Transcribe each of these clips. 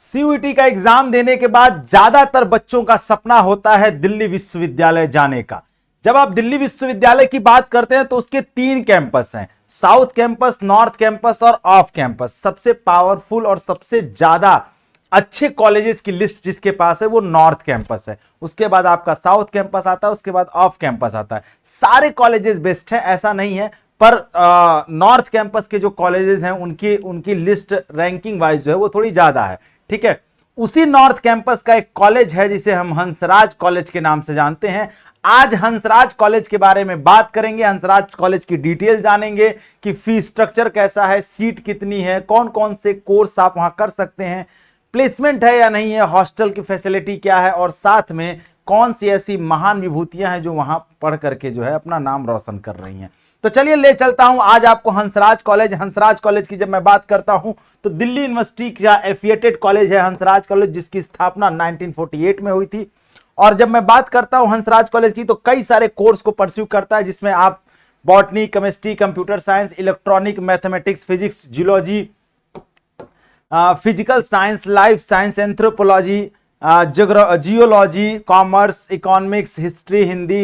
CUET का exam देने के बाद ज्यादातर बच्चों का सपना होता है दिल्ली विश्वविद्यालय जाने का। जब आप दिल्ली विश्वविद्यालय की बात करते हैं तो उसके 3 कैंपस हैं, साउथ कैंपस, नॉर्थ कैंपस और ऑफ कैंपस। सबसे पावरफुल और सबसे ज्यादा अच्छे कॉलेजेस की लिस्ट जिसके पास है वो नॉर्थ कैंपस है। उसके बाद आपका साउथ कैंपस आता है, उसके बाद ऑफ कैंपस आता है। सारे कॉलेजेस बेस्ट हैं ऐसा नहीं है, पर नॉर्थ कैंपस के जो कॉलेजेस हैं उनकी उनकी लिस्ट रैंकिंग वाइज जो है वो थोड़ी ज्यादा है। ठीक है, उसी नॉर्थ कैंपस का एक कॉलेज है जिसे हम हंसराज कॉलेज के नाम से जानते हैं। आज हंसराज कॉलेज के बारे में बात करेंगे, हंसराज कॉलेज की डिटेल जानेंगे कि फी स्ट्रक्चर कैसा है, सीट कितनी है, कौन कौन से कोर्स आप वहां कर सकते हैं, प्लेसमेंट है या नहीं है, हॉस्टल की फैसिलिटी क्या है, और साथ में कौन सी ऐसी महान विभूतियां हैं जो वहां पढ़ करके जो है अपना नाम रोशन कर रही हैं। तो चलिए ले चलता हूं आज आपको हंसराज कॉलेज। हंसराज कॉलेज की जब मैं बात करता हूं तो दिल्ली यूनिवर्सिटी का एफिलिएटेड कॉलेज है हंसराज कॉलेज, जिसकी स्थापना 1948 में हुई थी। और जब मैं बात करता हूं हंसराज कॉलेज की तो कई सारे कोर्स को परस्यू करता है, जिसमें आप botany, chemistry, computer science, electronic, mathematics, physics, geology, physical science, life science, anthropology, geology, commerce, economics, history, Hindi,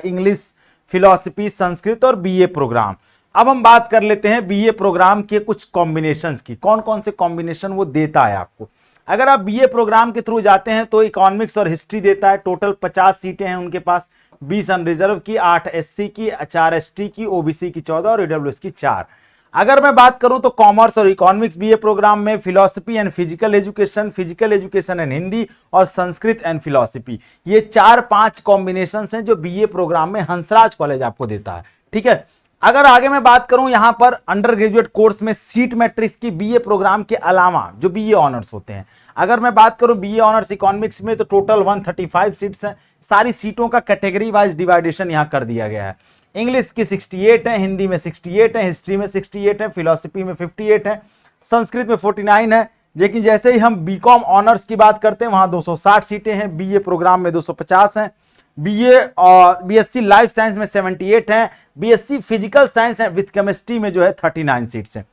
English, philosophy, Sanskrit और बीए प्रोग्राम। अब हम बात कर लेते हैं बीए प्रोग्राम के कुछ कॉम्बिनेशंस की, कौन कौन से कॉम्बिनेशन वो देता है आपको। अगर आप बीए प्रोग्राम के थ्रू जाते हैं तो इकोनॉमिक्स और हिस्ट्री देता है। टोटल 50 सीटें हैं उनके पास, 20 अनरिजर्व की, 8 एससी की, 4 एसटी की, ओबीसी की 14 और ईडब्ल्यूएस की 4। अगर मैं बात करूं तो कॉमर्स और इकोनॉमिक्स बीए प्रोग्राम में philosophy and physical education and Hindi और संस्कृत एंड फिलॉसफी, ये 4-5 कॉम्बिनेशन हैं जो बीए प्रोग्राम में हंसराज कॉलेज आपको देता है। ठीक है, अगर आगे मैं बात करूं यहां पर अंडर ग्रेजुएट कोर्स में सीट मैट्रिक्स की बीए प्रोग्राम के अलावा जो बीए ऑनर्स होते हैं, अगर मैं बात करूं बीए ऑनर्स इकोनॉमिक्स में तो टोटल 135 सीट्स हैं। सारी सीटों का कैटेगरी वाइज डिवाइडेशन यहां कर दिया गया है। इंग्लिश की 68 है, हिंदी में 68 है, हिस्ट्री में 68 है, फिलॉसफी में 58 है, संस्कृत में 49 है। लेकिन जैसे ही हम बीकॉम ऑनर्स की बात करते हैं वहां 260 सीटें हैं, बीए प्रोग्राम में 250 हैं, बीए और बीएससी लाइफ साइंस में 78 है, बीएससी फिजिकल साइंस है विद केमिस्ट्री में जो है 39 सीट्स हैं।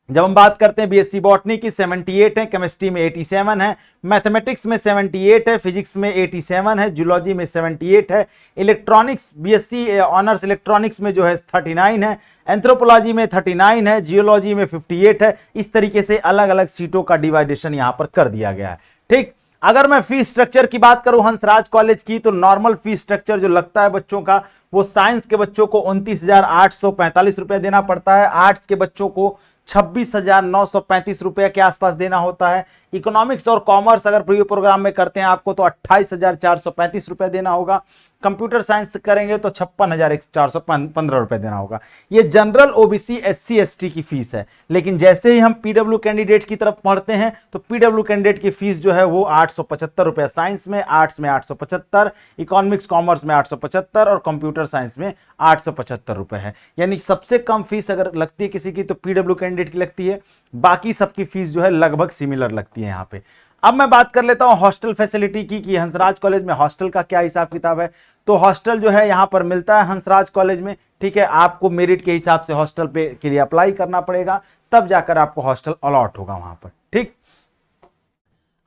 जब हम बात करते हैं बीएससी बॉटनी की 78 है, केमिस्ट्री में 87 है, मैथमेटिक्स में 78 है, फिजिक्स में 87 है, जियोलॉजी में 78 है, इलेक्ट्रॉनिक्स बीएससी ऑनर्स इलेक्ट्रॉनिक्स में जो है 39 है, एंथ्रोपोलॉजी में 39 है, जियोलॉजी में 58 है। इस तरीके से अलग अलग सीटों का डिवाइडेशन यहां पर कर दिया गया है। ठीक, अगर मैं फी स्ट्रक्चर की बात करूं हंसराज कॉलेज की तो नॉर्मल फी स्ट्रक्चर जो लगता है बच्चों का वो साइंस के बच्चों को 29,845 रुपए देना पड़ता है, आर्ट्स के बच्चों को 26,935 रुपए के आसपास देना होता है, इकोनॉमिक्स और कॉमर्स अगर प्रीव्यू प्रोग्राम में करते हैं आपको तो 28,435 रुपए देना होगा, कंप्यूटर साइंस करेंगे तो 56,415 रुपए देना होगा। ये जनरल ओबीसी एससी एसटी की फीस है। लेकिन जैसे ही हम पीडब्ल्यू कैंडिडेट की तरफ पढ़ते हैं तो पीडब्ल्यू कैंडिडेट की फीस जो है वो 875 रुपए, साइंस में, आर्ट्स में 875, इकोनॉमिक्स कॉमर्स में 875 और कंप्यूटर साइंस में 875 रुपए है। यानी सबसे कम फीस अगर लगती है किसी की तो पीडब्ल्यू कैंडिडेट की लगती है, बाकी सबकी फीस जो है लगभग सिमिलर लगती है यहाँ पे। अब मैं बात कर लेता हूं हॉस्टल फैसिलिटी की कि हंसराज कॉलेज में हॉस्टल का क्या हिसाब किताब है। तो हॉस्टल जो है यहां पर मिलता है हंसराज कॉलेज में। ठीक है, आपको मेरिट के हिसाब से हॉस्टल पे के लिए अप्लाई करना पड़ेगा, तब जाकर आपको हॉस्टल अलॉट होगा वहां पर। ठीक,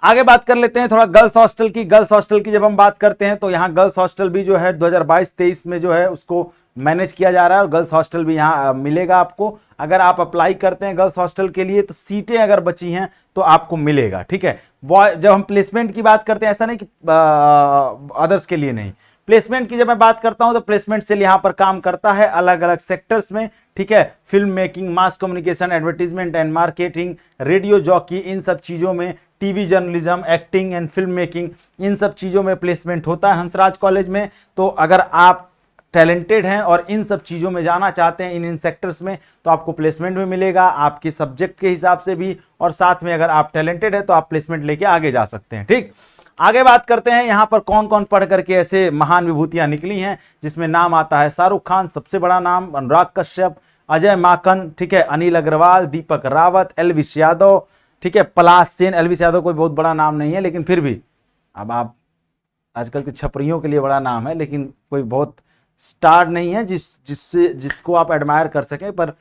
आगे बात कर लेते हैं थोड़ा गर्ल्स हॉस्टल की। गर्ल्स हॉस्टल की जब हम बात करते हैं तो यहाँ गर्ल्स हॉस्टल भी जो है 2022-23 में जो है उसको मैनेज किया जा रहा है और गर्ल्स हॉस्टल भी यहाँ मिलेगा आपको। अगर आप अप्लाई करते हैं गर्ल्स हॉस्टल के लिए तो सीटें अगर बची हैं तो आपको मिलेगा। ठीक है, जब हम प्लेसमेंट की बात करते हैं ऐसा नहीं कि अदर्स के लिए नहीं, प्लेसमेंट की जब मैं बात करता हूं तो प्लेसमेंट सेल यहां पर काम करता है अलग अलग सेक्टर्स में। ठीक है, film making, mass communication, advertisement and marketing, radio jockey, इन सब चीजों में, TV journalism, acting and film making, इन सब चीजों में प्लेसमेंट होता है हंसराज कॉलेज में। तो अगर आप टैलेंटेड हैं और इन सब चीज़ों में जाना चाहते हैं इन सेक्टर्स में तो आपको प्लेसमेंट भी मिलेगा आपके सब्जेक्ट के हिसाब से भी, और साथ में अगर आप टैलेंटेड है तो आप प्लेसमेंट लेके आगे जा सकते हैं। ठीक, आगे बात करते हैं यहाँ पर कौन कौन पढ़ करके ऐसे महान विभूतियां निकली हैं, जिसमें नाम आता है शाहरुख खान सबसे बड़ा नाम, अनुराग कश्यप, अजय माकन, ठीक है, अनिल अग्रवाल, दीपक रावत, एलविश यादव, ठीक है, पलाश सेन। एलविश यादव कोई बहुत बड़ा नाम नहीं है लेकिन फिर भी अब आप आजकल के छपरियों के लिए बड़ा नाम है, लेकिन कोई बहुत स्टार नहीं है जिसको आप एडमायर कर सकें। पर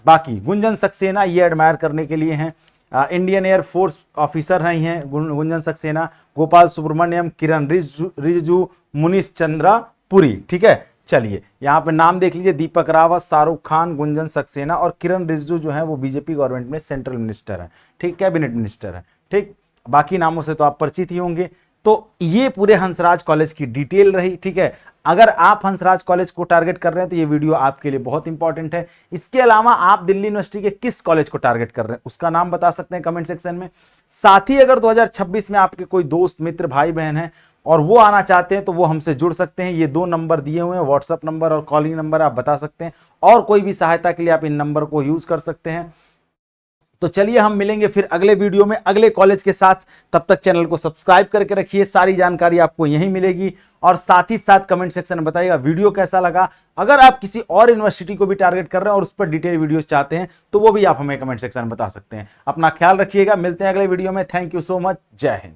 बाकी गुंजन सक्सेना ये एडमायर करने के लिए हैं। इंडियन एयर फोर्स ऑफिसर रही हैं गुंजन सक्सेना, गोपाल सुब्रमण्यम, किरण रिजिजू, मुनीश चंद्रा पुरी। ठीक है, चलिए यहाँ पे नाम देख लीजिए, दीपक रावत, शाहरुख खान, गुंजन सक्सेना और किरण रिजिजू जो है वो बीजेपी गवर्नमेंट में सेंट्रल मिनिस्टर है, ठीक, कैबिनेट मिनिस्टर है। ठीक, बाकी नामों से तो आप परिचित ही होंगे। तो ये पूरे हंसराज कॉलेज की डिटेल रही। ठीक है, अगर आप हंसराज कॉलेज को टारगेट कर रहे हैं तो ये वीडियो आपके लिए बहुत इंपॉर्टेंट है। इसके अलावा आप दिल्ली यूनिवर्सिटी के किस कॉलेज को टारगेट कर रहे हैं उसका नाम बता सकते हैं कमेंट सेक्शन में। साथ ही अगर 2026 में आपके कोई दोस्त मित्र भाई बहन है और वो आना चाहते हैं तो वो हमसे जुड़ सकते हैं। ये 2 नंबर दिए हुए हैं, व्हाट्सअप नंबर और कॉलिंग नंबर, आप बता सकते हैं। और कोई भी सहायता के लिए आप इन नंबर को यूज कर सकते हैं। तो चलिए हम मिलेंगे फिर अगले वीडियो में अगले कॉलेज के साथ। तब तक चैनल को सब्सक्राइब करके रखिए, सारी जानकारी आपको यहीं मिलेगी। और साथ ही साथ कमेंट सेक्शन में बताइएगा वीडियो कैसा लगा। अगर आप किसी और यूनिवर्सिटी को भी टारगेट कर रहे हैं और उस पर डिटेल वीडियोस चाहते हैं तो वो भी आप हमें कमेंट सेक्शन में बता सकते हैं। अपना ख्याल रखिएगा, मिलते हैं अगले वीडियो में। थैंक यू सो मच, जय हिंद।